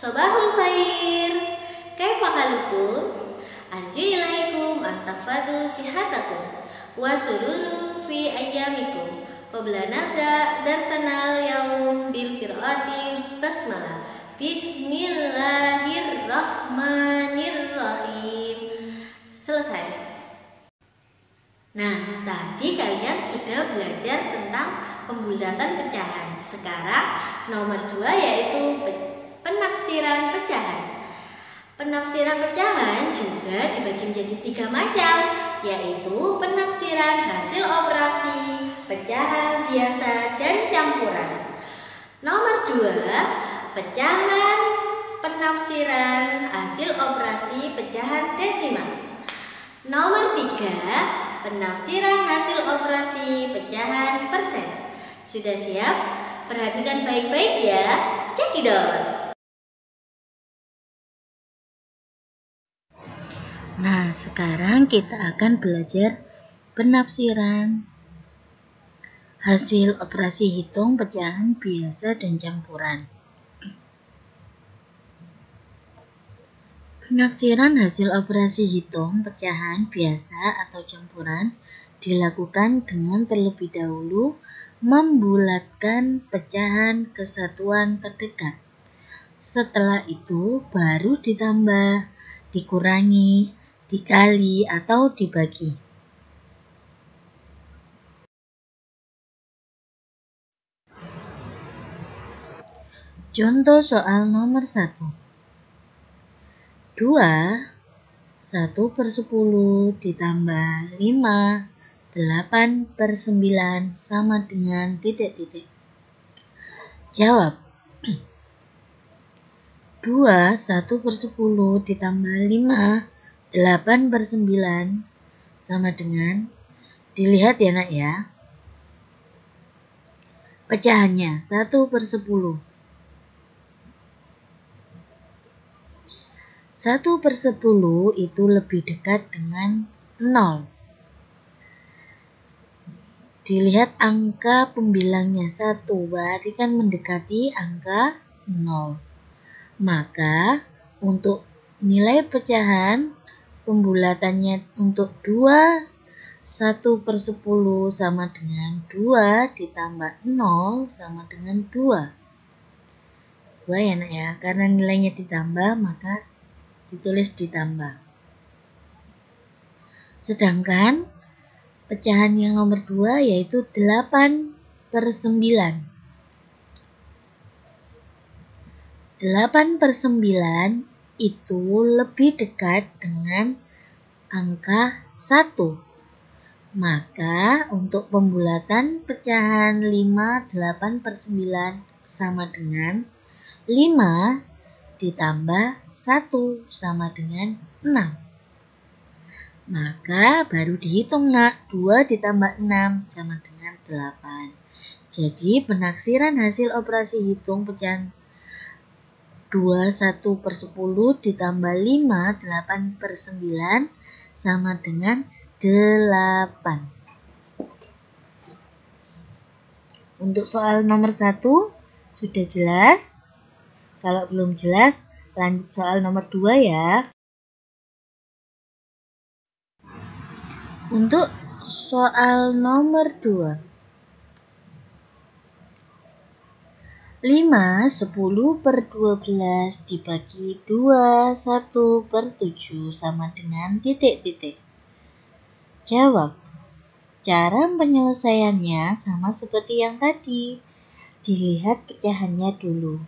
Sabahul khair. Kaifa halukum? Arju ilaikum antafadu sihatakum wa sururun fi ayyamikum. Qabla nabda darsanal yaum bil qiraati basmalah. Bismillahirrahmanirrahim. Selesai. Nah, tadi kalian sudah belajar tentang pembulatan pecahan. Sekarang nomor 2 yaitu penafsiran pecahan. Penafsiran pecahan juga dibagi menjadi 3 macam, yaitu penafsiran hasil operasi, pecahan biasa, dan campuran. Nomor 2, pecahan penafsiran hasil operasi pecahan desimal. Nomor 3, penafsiran hasil operasi pecahan persen. Sudah siap? Perhatikan baik-baik ya. Cekidot. Nah, sekarang kita akan belajar penafsiran hasil operasi hitung, pecahan biasa, dan campuran. Penafsiran hasil operasi hitung, pecahan biasa, atau campuran dilakukan dengan terlebih dahulu membulatkan pecahan ke satuan terdekat. Setelah itu baru ditambah, dikurangi, dikali, atau dibagi. Contoh soal nomor 1. 2, 1/10 ditambah 5, 8/9 sama dengan titik-titik. Jawab. 2, 1/10 ditambah 5, 8/9 sama dengan, dilihat ya nak ya, pecahannya 1/10. 1/10 itu lebih dekat dengan 0. Dilihat angka pembilangnya 1, berarti kan mendekati angka 0. Maka untuk nilai pecahan pembulatannya untuk 2, 1/10 sama dengan 2 ditambah 0 sama dengan 2. 2 ya nak ya, karena nilainya ditambah maka ditulis ditambah. Sedangkan pecahan yang nomor 2 yaitu 8/9. 8/9 itu lebih dekat dengan angka 1. Maka untuk pembulatan pecahan 5 8/9 sama dengan 5 ditambah 1 sama dengan 6. Maka baru dihitung nak, 2 ditambah 6 sama dengan 8. Jadi penafsiran hasil operasi hitung pecahan 2, 1/10 ditambah 5, 8/9 sama dengan 8. Untuk soal nomor 1 sudah jelas? Kalau belum jelas, lanjut soal nomor 2 ya. Untuk soal nomor 2. 5, 10/12 dibagi 2, 1/7 sama dengan titik-titik. Jawab. Cara penyelesaiannya sama seperti yang tadi. Dilihat pecahannya dulu.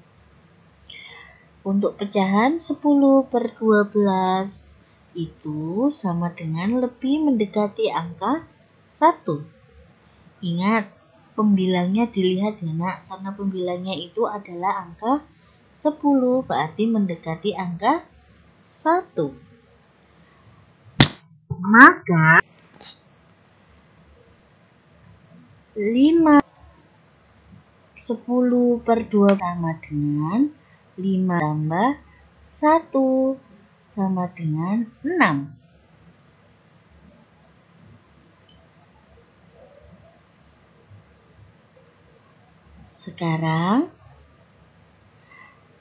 Untuk pecahan 10/12 itu sama dengan lebih mendekati angka 1. Ingat, pembilangnya dilihat ya nak, karena pembilangnya itu adalah angka 10, berarti mendekati angka 1. Maka 5 10/2 sama dengan 5 tambah 1 sama dengan 6. Sekarang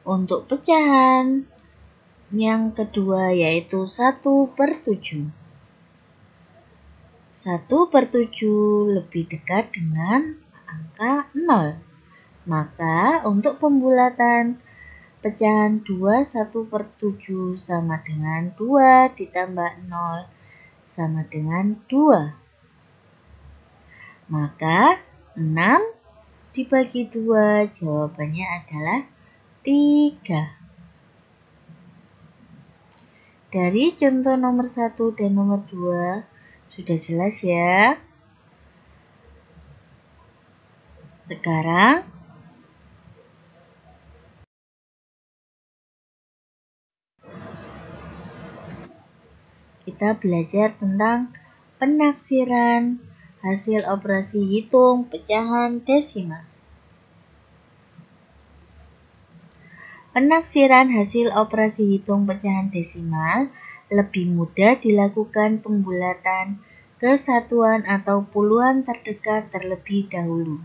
Untuk pecahan yang kedua yaitu 1/7. 1/7 lebih dekat dengan angka 0. Maka untuk pembulatan pecahan 2 1/7 sama dengan 2 ditambah 0 sama dengan 2. Maka 6 dibagi 2 jawabannya adalah 3. Dari contoh nomor 1 dan nomor 2 sudah jelas ya. Sekarang kita belajar tentang penaksiran hasil operasi hitung pecahan desimal. Penaksiran hasil operasi hitung pecahan desimal lebih mudah dilakukan pembulatan ke satuan atau puluhan terdekat terlebih dahulu.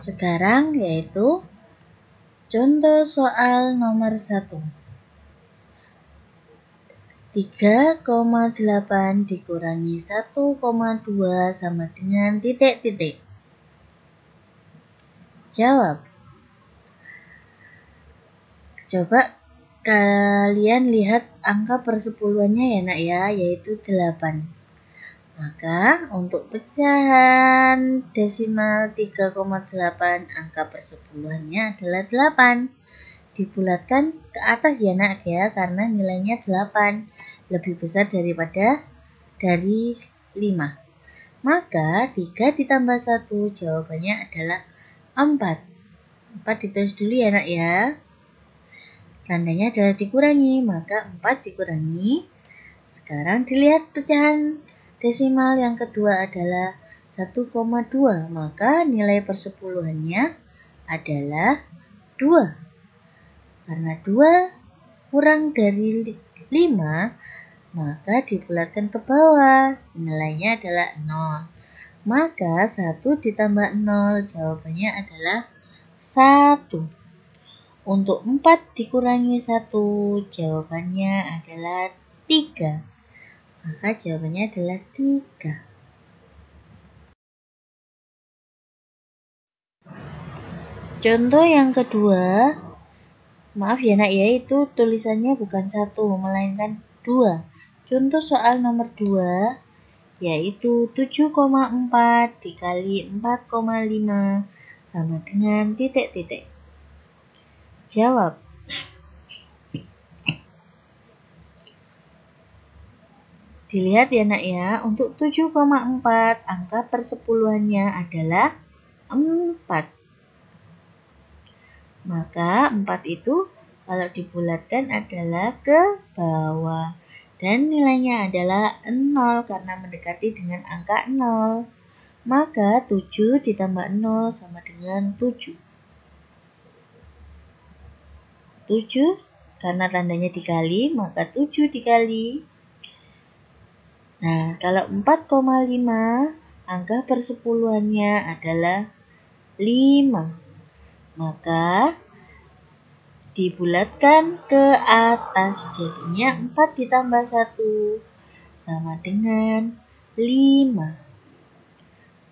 Sekarang yaitu contoh soal nomor 1. 3,8 dikurangi 1,2 sama dengan titik-titik. Jawab. Coba kalian lihat angka persepuluhannya ya nak ya, yaitu 8. Maka untuk pecahan desimal 3,8 angka persepuluhannya adalah 8. Dibulatkan ke atas ya nak ya, karena nilainya 8. Lebih besar dari 5. Maka 3 ditambah 1 jawabannya adalah 4. 4 ditulis dulu ya nak ya. Tandanya adalah dikurangi, maka 4 dikurangi. Sekarang dilihat pecahan desimal yang kedua adalah 1,2. Maka nilai persepuluhannya adalah 2. Karena 2 kurang dari 5, maka dibulatkan ke bawah. Nilainya adalah 0. Maka 1 ditambah 0 jawabannya adalah 1. Untuk 4 dikurangi 1 jawabannya adalah 3. Maka jawabannya adalah 3. Contoh yang kedua, maaf ya nak ya, itu tulisannya bukan 1 melainkan 2. Contoh soal nomor 2 yaitu 7,4 dikali 4,5 sama dengan titik-titik. Jawab. Dilihat ya nak ya, untuk 7,4 angka persepuluhannya adalah 4. Maka 4 itu kalau dibulatkan adalah ke bawah. Dan nilainya adalah 0 karena mendekati dengan angka 0. Maka 7 ditambah 0 sama dengan 7. 7 karena tandanya dikali, maka 7 dikali. Nah, kalau 4,5 angka persepuluhannya adalah 5. Maka dibulatkan ke atas, jadinya 4 ditambah 1 sama dengan 5.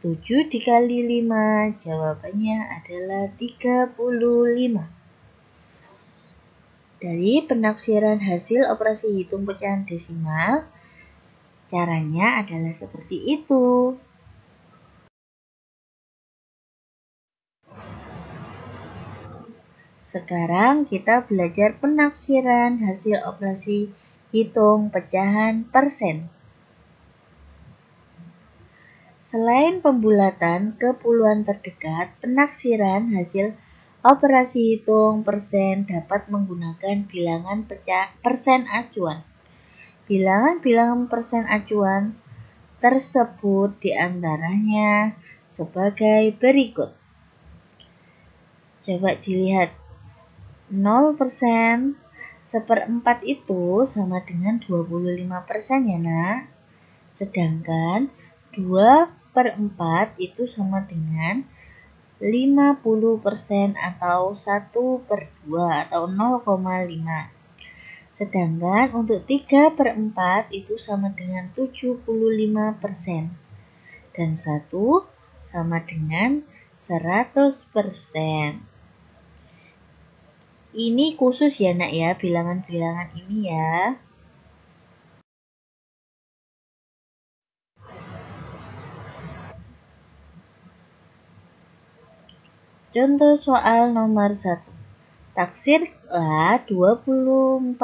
7 dikali 5 jawabannya adalah 35. Dari penaksiran hasil operasi hitung pecahan desimal, caranya adalah seperti itu. Sekarang kita belajar penaksiran hasil operasi hitung pecahan persen. Selain pembulatan ke puluhan terdekat, penaksiran hasil operasi hitung persen dapat menggunakan bilangan persen acuan. Bilangan-bilangan persen acuan tersebut diantaranya sebagai berikut. Coba dilihat. 0%, 1/4 itu sama dengan 25% ya nak. Sedangkan 2 per 4 itu sama dengan 50% atau 1 per 2 atau 0,5. Sedangkan untuk 3 per 4 itu sama dengan 75%. Dan 1 sama dengan 100%. Ini khusus ya nak ya, bilangan-bilangan ini ya. Contoh soal nomor 1. Taksirlah 24%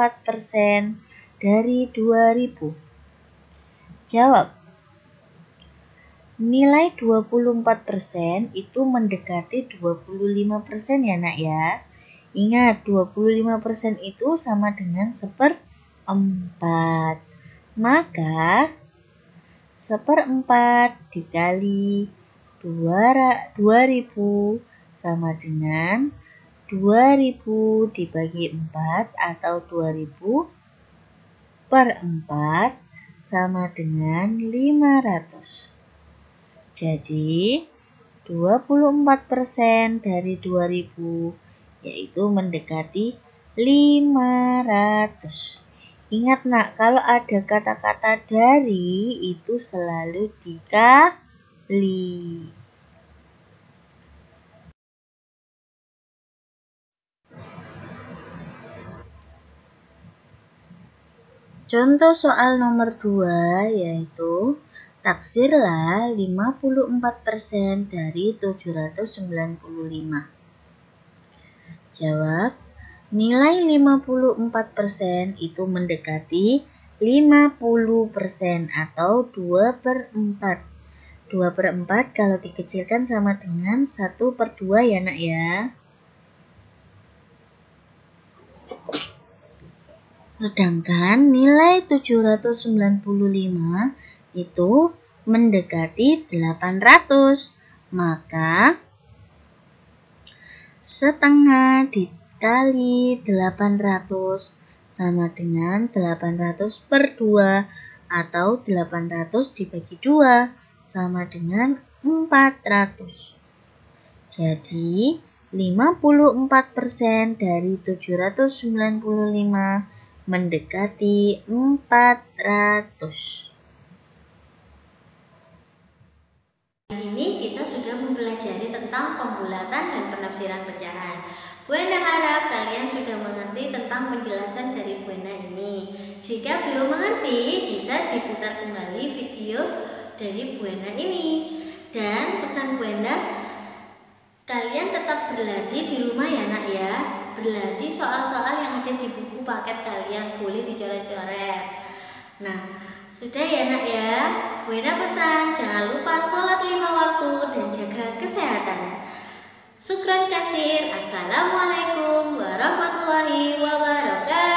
dari 2000. Jawab. Nilai 24% itu mendekati 25% ya nak ya. Ingat 25% itu sama dengan 1/4. Maka 1/4 dikali 2000 sama dengan 2000 dibagi 4 atau 2000 per 4 sama dengan 500. Jadi 24% dari 2000 yaitu mendekati 500. Ingat nak, kalau ada kata-kata dari itu selalu dikali. Contoh soal nomor 2 yaitu taksirlah 54% dari 795. Jawab, nilai 54% itu mendekati 50% atau 2 per 4. 2 per 4 kalau dikecilkan sama dengan 1 per 2 ya nak ya. Sedangkan nilai 795 itu mendekati 800. Maka setengah dikali 800 sama dengan 800 per 2 atau 800 dibagi 2 sama dengan 400. Jadi 54% dari 795 mendekati 400. Ini kita sudah mempelajari tentang pembulatan dan penafsiran pecahan. Bu Enda harap kalian sudah mengerti tentang penjelasan dari Bu Enda ini. Jika belum mengerti, bisa diputar kembali video dari Bu Enda ini. Dan pesan Bu Enda, kalian tetap berlatih di rumah ya nak ya. Berlatih soal-soal yang ada di buku paket kalian, boleh dicoret-coret. Nah, sudah ya nak ya. Bu Enda pesan, jangan lupa sholat 5 waktu dan jaga kesehatan. Syukran kasir. Assalamualaikum warahmatullahi wabarakatuh.